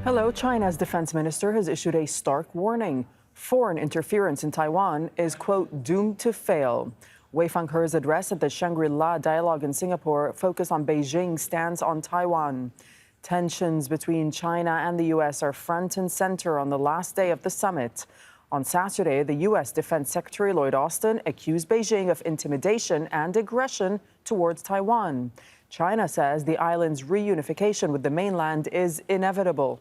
Hello, China's defense minister has issued a stark warning. Foreign interference in Taiwan is, quote, doomed to fail. Wei Fenghe's address at the Shangri-La dialogue in Singapore focused on Beijing's stance on Taiwan. Tensions between China and the U.S. are front and center on the last day of the summit. On Saturday, the U.S. Defense Secretary Lloyd accused Beijing of intimidation and aggression towards Taiwan. China says the island's reunification with the mainland is inevitable.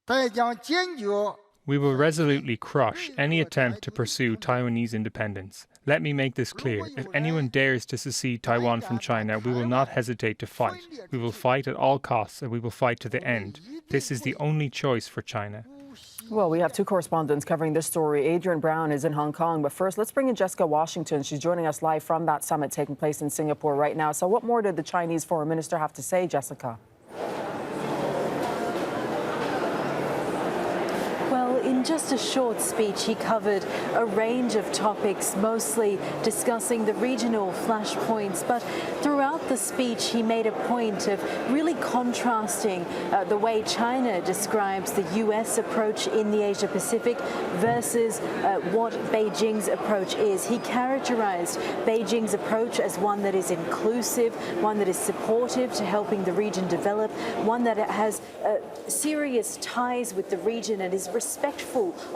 We will resolutely crush any attempt to pursue Taiwanese independence. Let me make this clear. If anyone dares to secede Taiwan from China, we will not hesitate to fight. We will fight at all costs, and we will fight to the end. This is the only choice for China. Well, we have two correspondents covering this story. Adrian Brown is in Hong Kong, but first, let's bring in Jessica Washington. She's joining us live from that summit taking place in Singapore right now. So what more did the Chinese foreign minister have to say, Jessica? In just a short speech, he covered a range of topics, mostly discussing the regional flashpoints. But throughout the speech, he made a point of really contrasting the way China describes the U.S. approach in the Asia-Pacific versus what Beijing's approach is. He characterized Beijing's approach as one that is inclusive, one that is supportive to helping the region develop, one that has serious ties with the region and is respectful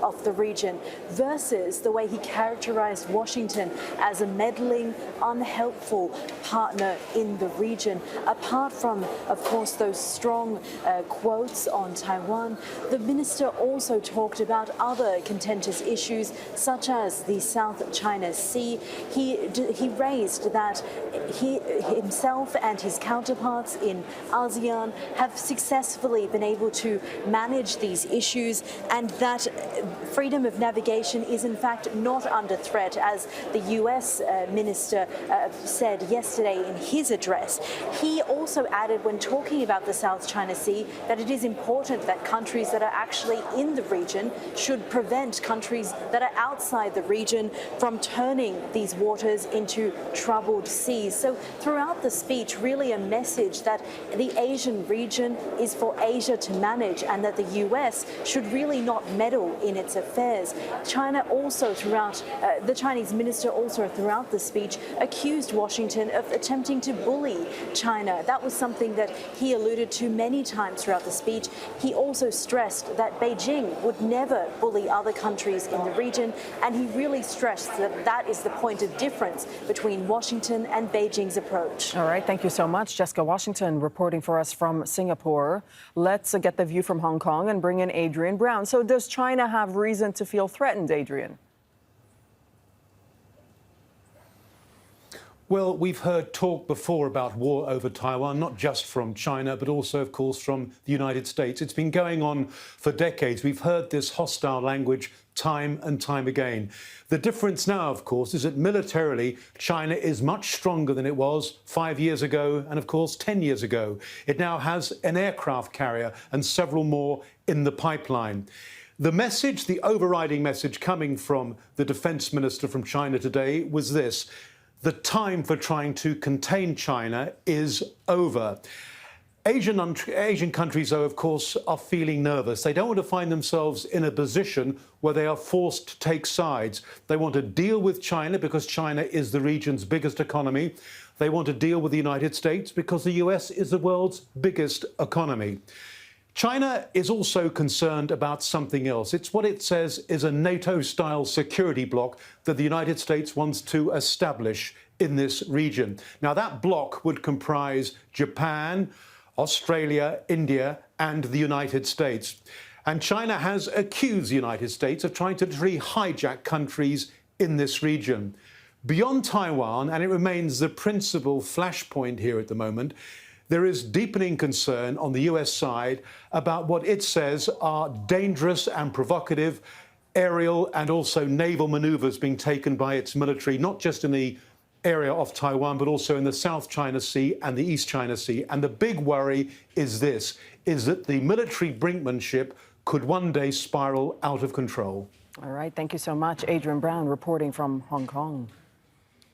of the region, versus the way he characterized Washington as a meddling, unhelpful partner in the region. Apart from, of course, those strong quotes on Taiwan, the minister also talked about other contentious issues, such as the South China Sea. He raised that he himself and his counterparts in ASEAN have successfully been able to manage these issues, and that freedom of navigation is in fact not under threat, as the U.S. minister said yesterday in his address. He also added, when talking about the South China Sea, that it is important that countries that are actually in the region should prevent countries that are outside the region from turning these waters into troubled seas. So throughout the speech, really a message that the Asian region is for Asia to manage, and that the U.S. should really not meddle in its affairs. China also the Chinese minister also throughout the speech accused Washington of attempting to bully China. That was something that he alluded to many times throughout the speech. He also stressed that Beijing would never bully other countries in the region, and he really stressed that that is the point of difference between Washington and Beijing's approach. All right, thank you so much. Jessica Washington reporting for us from Singapore. Let's get the view from Hong Kong and bring in Adrian Brown. So does China have reason to feel threatened, Adrian? Well, we've heard talk before about war over Taiwan, not just from China, but also, of course, from the United States. It's been going on for decades. We've heard this hostile language time and time again. The difference now, of course, is that militarily, China is much stronger than it was 5 years ago and, of course, 10 years ago. It now has an aircraft carrier and several more in the pipeline. The message, the overriding message coming from the defense minister from China today was this: the time for trying to contain China is over. Asian countries, though, of course, are feeling nervous. They don't want to find themselves in a position where they are forced to take sides. They want to deal with China because China is the region's biggest economy. They want to deal with the United States because the US is the world's biggest economy. China is also concerned about something else. It's what it says is a NATO-style security bloc that the United States wants to establish in this region. Now, that bloc would comprise Japan, Australia, India, and the United States. And China has accused the United States of trying to hijack countries in this region. Beyond Taiwan, and it remains the principal flashpoint here at the moment, there is deepening concern on the US side about what it says are dangerous and provocative aerial and also naval maneuvers being taken by its military, not just in the area of Taiwan, but also in the South China Sea and the East China Sea. And the big worry is this, is that the military brinkmanship could one day spiral out of control. All right, thank you so much. Adrian Brown reporting from Hong Kong.